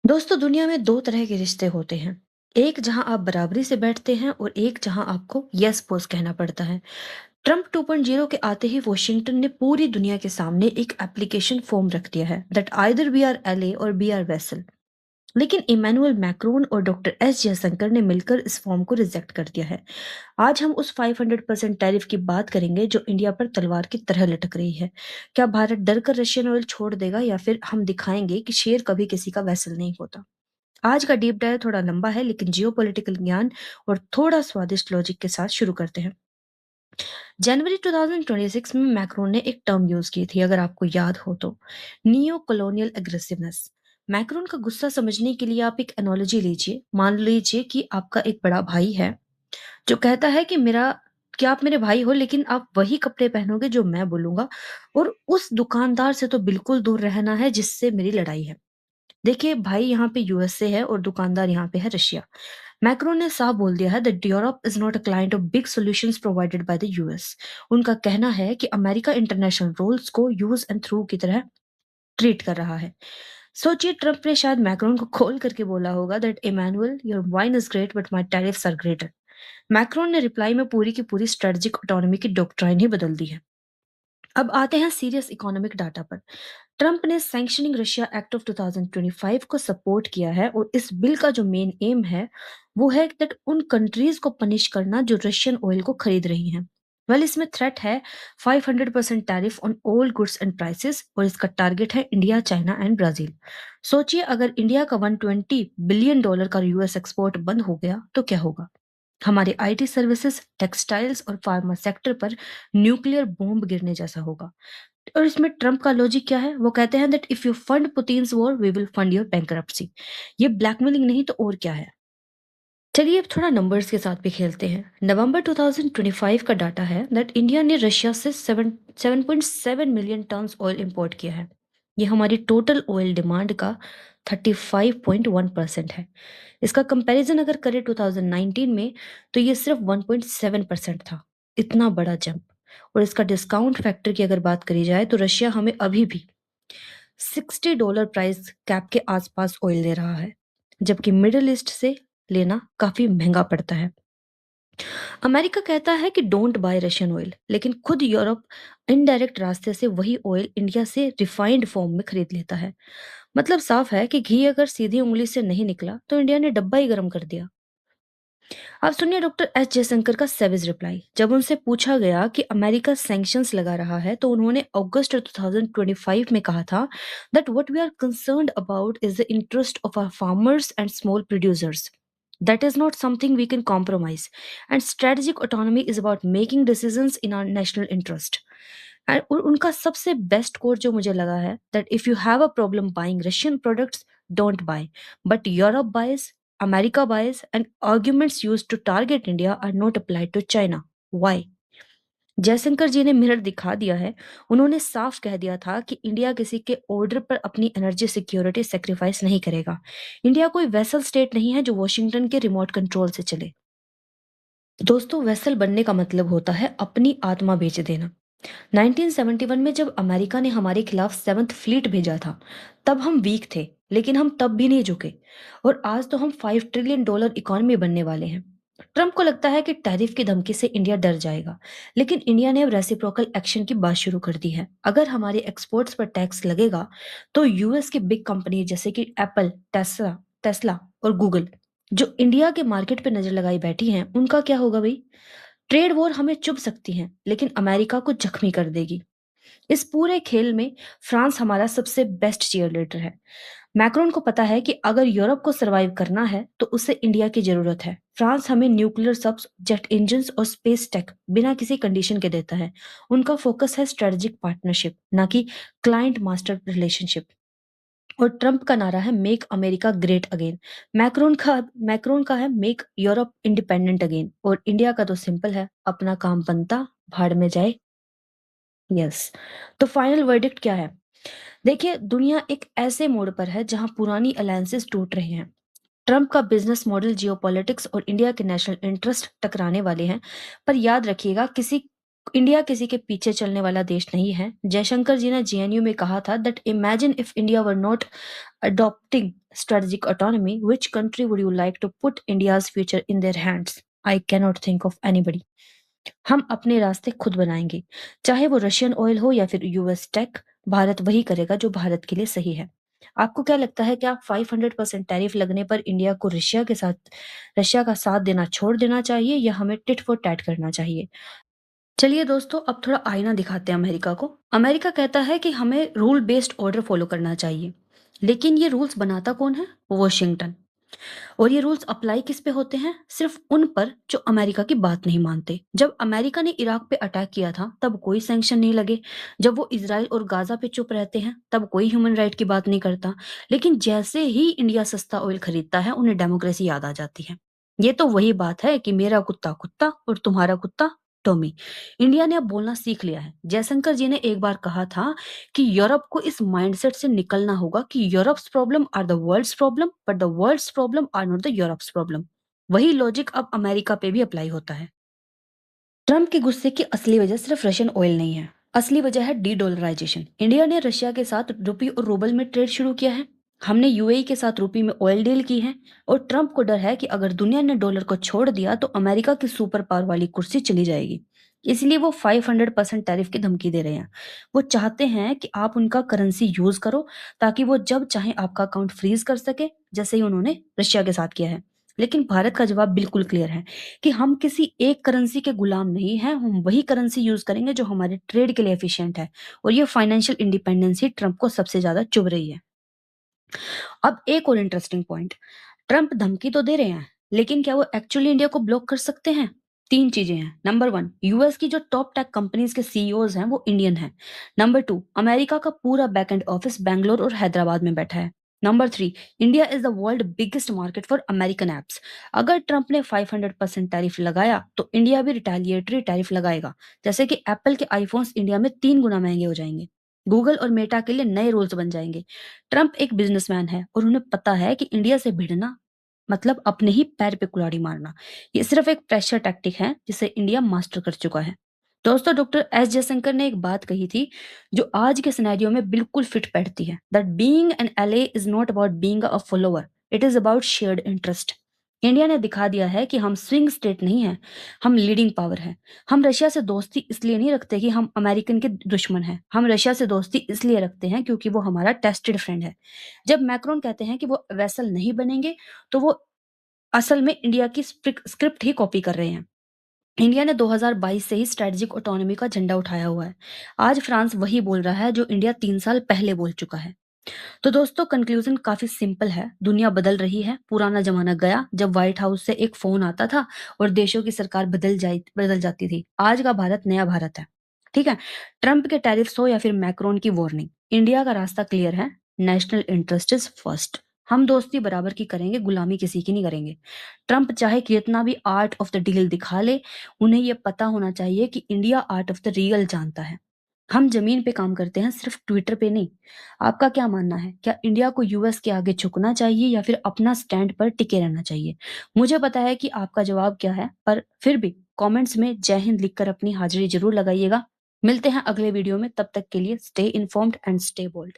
दोस्तों दुनिया में दो तरह के रिश्ते होते हैं। एक जहां आप बराबरी से बैठते हैं और एक जहां आपको यस बॉस कहना पड़ता है। ट्रम्प 2.0 के आते ही वॉशिंगटन ने पूरी दुनिया के सामने एक एप्लीकेशन फॉर्म रख दिया है दैट आइदर वी आर एले और बी आर वेसल। लेकिन इमैनुअल मैक्रोन और डॉक्टर एस जयशंकर ने मिलकर इस फॉर्म को रिजेक्ट कर दिया है। आज हम उस 500% टैरिफ की बात करेंगे जो इंडिया पर तलवार की तरह लटक रही है। क्या भारत डर कर रशियन ऑयल छोड़ देगा या फिर हम दिखाएंगे कि शेर कभी किसी का वेसल नहीं होता। आज का डीप डाइव थोड़ा लंबा है लेकिन जियोपॉलिटिकल ज्ञान और थोड़ा स्वादिष्ट लॉजिक के साथ शुरू करते हैं। जनवरी 2026 में मैक्रोन ने एक टर्म यूज की थी, अगर आपको याद हो तो, नियो कॉलोनियल एग्रेसिवनेस। मैक्रोन का गुस्सा समझने के लिए आप एक एनोलॉजी लीजिए। मान लीजिए कि आपका एक बड़ा भाई है जो कहता है कि आप मेरे भाई हो लेकिन आप वही कपड़े पहनोगे जो मैं बोलूंगा, और उस दुकानदार से तो बिल्कुल दूर रहना है जिससे मेरी लड़ाई है। देखिए भाई यहाँ पे यूएसए है और दुकानदार यहाँ पे है रशिया। मैक्रोन ने साफ बोल दिया है that Europe is not a client of big solutions provided by the US. उनका कहना है कि अमेरिका इंटरनेशनल रूल्स को यूज एंड थ्रू की तरह ट्रीट कर रहा है। सोचिए ट्रंप ने शायद मैक्रोन को खोल करके बोला होगा that Emmanuel your wine is great but my tariffs are greater. Macron ने रिप्लाई में पूरी की पूरी स्ट्रेटेजिक ऑटोनॉमी की डॉक्ट्राइन ही बदल दी है। अब आते हैं सीरियस इकोनॉमिक डाटा पर। ट्रंप ने सैंक्शनिंग रशिया एक्ट ऑफ 2025 को सपोर्ट किया है और इस बिल का जो मेन एम है वो है दैट उन कंट्रीज को पनिश करना जो रशियन ऑयल को खरीद रही हैं। वेल इसमें थ्रेट है 500% tariff on all goods and prices और इसका टारगेट है इंडिया, चाइना एंड ब्राजील। सोचिए अगर इंडिया का $120 बिलियन का यूएस एक्सपोर्ट बंद हो गया तो क्या होगा। हमारे आईटी सर्विसेज, टेक्सटाइल्स और फार्मा सेक्टर पर न्यूक्लियर बॉम्ब गिरने जैसा होगा। और इसमें ट्रंप का लॉजिक क्या है, वो कहते हैं that if you fund Putin's war we will fund your bankruptcy. ये ब्लैकमेलिंग नहीं तो और क्या है। चलिए अब थोड़ा नंबर्स के साथ भी खेलते हैं। नवंबर 2025 का डाटा है दैट इंडिया ने रशिया से 7.7 मिलियन टन ऑयल इंपोर्ट किया है। ये हमारी टोटल ऑयल डिमांड का 35.1% है। इसका कंपैरिजन अगर करें 2019 में तो ये सिर्फ 1.7% था। इतना बड़ा जंप। और इसका डिस्काउंट फैक्टर की अगर बात करी जाए तो रशिया हमें अभी भी $60 प्राइस कैप के आसपास ऑयल दे रहा है, जबकि मिडिल ईस्ट से लेना काफी महंगा पड़ता है। अमेरिका कहता है कि डोंट बाय रशियन ऑयल, लेकिन खुद यूरोप इनडायरेक्ट रास्ते से वही ऑयल इंडिया से रिफाइंड फॉर्म में खरीद लेता है। मतलब साफ है कि घी अगर सीधी उंगली से नहीं निकला तो इंडिया ने डब्बा ही गर्म कर दिया। अब सुनिए डॉक्टर एस जयशंकर का सेविज रिप्लाई। जब उनसे पूछा गया कि अमेरिका सैंक्शंस लगा रहा है तो उन्होंने अगस्त 2025 में कहा था that what we are concerned about is the interest of our farmers and small producers. That is not something we can compromise. And strategic autonomy is about making decisions in our national interest. और उनका सबसे best coat जो मुझे लगा है that if you have a problem buying Russian products, don't buy. But Europe buys, America buys, and arguments used to target India are not applied to China. Why? Jaishankar जी ने mirror दिखा दिया है। उन्होंने साफ कह दिया था कि इंडिया किसी के ऑर्डर पर अपनी एनर्जी सिक्योरिटी सेक्रीफाइस नहीं करेगा। इंडिया कोई वेसल स्टेट नहीं है जो वॉशिंगटन के रिमोट कंट्रोल से चले। दोस्तों वेसल बनने का मतलब होता है अपनी आत्मा बेच देना। 1971 में जब अमेरिका ने हमारे खिलाफ सेवंथ फ्लीट भेजा था तब हम वीक थे, लेकिन हम तब भी नहीं झुके। और आज तो हम $5 ट्रिलियन इकोनॉमी बनने वाले हैं। ट्रंप को लगता है कि टैरिफ की धमकी से इंडिया डर जाएगा, लेकिन इंडिया ने अब रेसिप्रोकल एक्शन की बात शुरू कर दी है। अगर हमारे एक्सपोर्ट्स पर टैक्स लगेगा तो यूएस की बिग कंपनी जैसे कि एप्पल, टेस्ला टेस्ला और गूगल जो इंडिया के मार्केट पे नजर लगाई बैठी हैं उनका क्या होगा भाई। ट्रेड वॉर हमें चुभ सकती है लेकिन अमेरिका को जख्मी कर देगी। इस पूरे खेल में फ्रांस हमारा सबसे बेस्ट चीयरलीडर है। मैक्रोन को पता है कि अगर यूरोप को सरवाइव करना है तो उसे इंडिया की जरूरत है। फ्रांस हमें न्यूक्लियर सब्स, जेट इंजन्स और स्पेस टेक बिना किसी कंडीशन के देता है। उनका फोकस है स्ट्रेटेजिक पार्टनरशिप, ना कि क्लाइंट मास्टर रिलेशनशिप। और ट्रंप का नारा है make America great again. Macron का है मेक यूरोप इंडिपेंडेंट अगेन। और इंडिया का तो सिंपल है, अपना काम बनता भाड़ में जाए। यस। तो फाइनल वर्डिक्ट क्या है। देखिए दुनिया एक ऐसे मोड़ पर है जहां पुरानी अलायंसेस टूट रही हैं। ट्रंप का बिजनेस मॉडल, जियोपॉलिटिक्स और इंडिया के नेशनल इंटरेस्ट टकराने वाले हैं। पर याद रखिएगा, किसी इंडिया किसी के पीछे चलने वाला देश नहीं है। जयशंकर जी ने जेएनयू में कहा था that imagine if India were not adopting strategic autonomy, which country would you like to put India's future in their hands? I cannot think of anybody. हम अपने रास्ते खुद बनाएंगे, चाहे वो रशियन ऑयल हो या फिर यूएस टेक। भारत वही करेगा जो भारत के लिए सही है। आपको क्या लगता है, क्या 500% टैरिफ लगने पर इंडिया को रशिया का साथ देना छोड़ देना चाहिए या हमें टिट फॉर टैट करना चाहिए? चलिए दोस्तों, अब थोड़ा आईना दिखाते हैं अमेरिका को। अमेरिका कहता है कि हमें रूल बेस्ड ऑर्डर फॉलो करना चाहिए, लेकिन ये रूल्स बनाता कौन है? वॉशिंगटन। और ये रूल्स अप्लाई किस पे होते हैं? सिर्फ उन पर जो अमेरिका की बात नहीं मानते। जब अमेरिका ने इराक पे अटैक किया था तब कोई सैंक्शन नहीं लगे। जब वो इसराइल और गाजा पे चुप रहते हैं तब कोई ह्यूमन राइट की बात नहीं करता। लेकिन जैसे ही इंडिया सस्ता ऑयल खरीदता है उन्हें डेमोक्रेसी याद आ जाती है। ये तो वही बात है कि मेरा कुत्ता कुत्ता और तुम्हारा कुत्ता टॉमी। इंडिया ने अब बोलना सीख लिया है। जयशंकर जी ने एक बार कहा था कि यूरोप को इस माइंडसेट से निकलना होगा कि Europe's problem are the world's problem but the world's problem are not the Europe's problem. वही लॉजिक अब अमेरिका पे भी अप्लाई होता है। ट्रंप के गुस्से की असली वजह सिर्फ रशियन ऑयल नहीं है। असली वजह है डी डॉलराइजेशन। इंडिया ने रशिया के साथ रुपी और रूबल में ट्रेड शुरू किया है। हमने यूएई के साथ रुपी में ऑयल डील की है। और ट्रंप को डर है कि अगर दुनिया ने डॉलर को छोड़ दिया तो अमेरिका की सुपर पावर वाली कुर्सी चली जाएगी। इसलिए वो 500% टैरिफ की धमकी दे रहे हैं। वो चाहते हैं कि आप उनका करेंसी यूज करो ताकि वो जब चाहे आपका अकाउंट फ्रीज कर सके, जैसे ही उन्होंने रशिया के साथ किया है। लेकिन भारत का जवाब बिल्कुल क्लियर है कि हम किसी एक करेंसी के गुलाम नहीं हैं। हम वही करेंसी यूज करेंगे जो हमारे ट्रेड के लिए एफिशिएंट है। और ये फाइनेंशियल इंडिपेंडेंस ही ट्रंप को सबसे ज्यादा चुभ रही है। अब एक और इंटरेस्टिंग पॉइंट, ट्रंप धमकी तो दे रहे हैं, लेकिन क्या वो एक्चुअली इंडिया को ब्लॉक कर सकते हैं? तीन चीजें हैं। नंबर वन, यूएस की जो टॉप टेक कंपनीज के सीईओज हैं वो इंडियन हैं। नंबर टू, अमेरिका का पूरा बैकएंड ऑफिस बैंगलोर और हैदराबाद में बैठा है। Number three, India is the world biggest market for American apps. अगर ट्रंप ने 500% टैरिफ लगाया तो इंडिया भी रिटेलिएटरी टैरिफ लगाएगा। जैसे कि एप्पल के आईफोन्स इंडिया में 3 गुना महंगे हो जाएंगे। गूगल और मेटा के लिए नए रूल्स बन जाएंगे। ट्रंप एक बिजनेसमैन है और उन्हें पता है कि इंडिया से भिड़ना मतलब अपने ही पैर पे कुल्हाड़ी मारना। ये सिर्फ एक प्रेशर टैक्टिक है जिसे इंडिया मास्टर कर चुका है। दोस्तों, डॉक्टर एस जयशंकर ने एक बात कही थी जो आज के सिनेरियो में बिल्कुल फिट बैठती है, दैट बीइंग एन एले is not about being a follower, it is about shared interest. India ने दिखा दिया है कि हम स्विंग स्टेट नहीं है, हम लीडिंग पावर है। हम रशिया से दोस्ती इसलिए नहीं रखते कि हम अमेरिकन के दुश्मन हैं। हम रशिया से दोस्ती इसलिए रखते हैं क्योंकि वो हमारा टेस्टेड फ्रेंड है। जब मैक्रोन कहते हैं कि वो वेसल नहीं बनेंगे तो वो असल में इंडिया की स्क्रिप्ट ही कॉपी कर रहे हैं। इंडिया ने 2022 से ही स्ट्रेटेजिक ऑटोनॉमी का झंडा उठाया हुआ है। आज फ्रांस वही बोल रहा है जो इंडिया 3 साल पहले बोल चुका है। तो दोस्तों, कंक्लूजन काफी सिंपल है। दुनिया बदल रही है। पुराना जमाना गया जब व्हाइट हाउस से एक फोन आता था और देशों की सरकार बदल जाती थी। आज का भारत नया भारत है। ठीक है। ट्रंप के टैरिफ्स हो या फिर मैक्रोन की वार्निंग, इंडिया का रास्ता क्लियर है। National interest is first. हम दोस्ती बराबर की करेंगे, गुलामी किसी की नहीं करेंगे। ट्रंप चाहे कितना भी आर्ट ऑफ द डील दिखा ले, उन्हें यह पता होना चाहिए कि India art of the real जानता है। हम जमीन पे काम करते हैं, सिर्फ ट्विटर पे नहीं। आपका क्या मानना है? क्या इंडिया को यूएस के आगे झुकना चाहिए या फिर अपना स्टैंड पर टिके रहना चाहिए? मुझे पता है कि आपका जवाब क्या है, पर फिर भी कमेंट्स में जय हिंद लिखकर अपनी हाजिरी जरूर लगाइएगा। मिलते हैं अगले वीडियो में, तब तक के लिए stay informed and stay bold.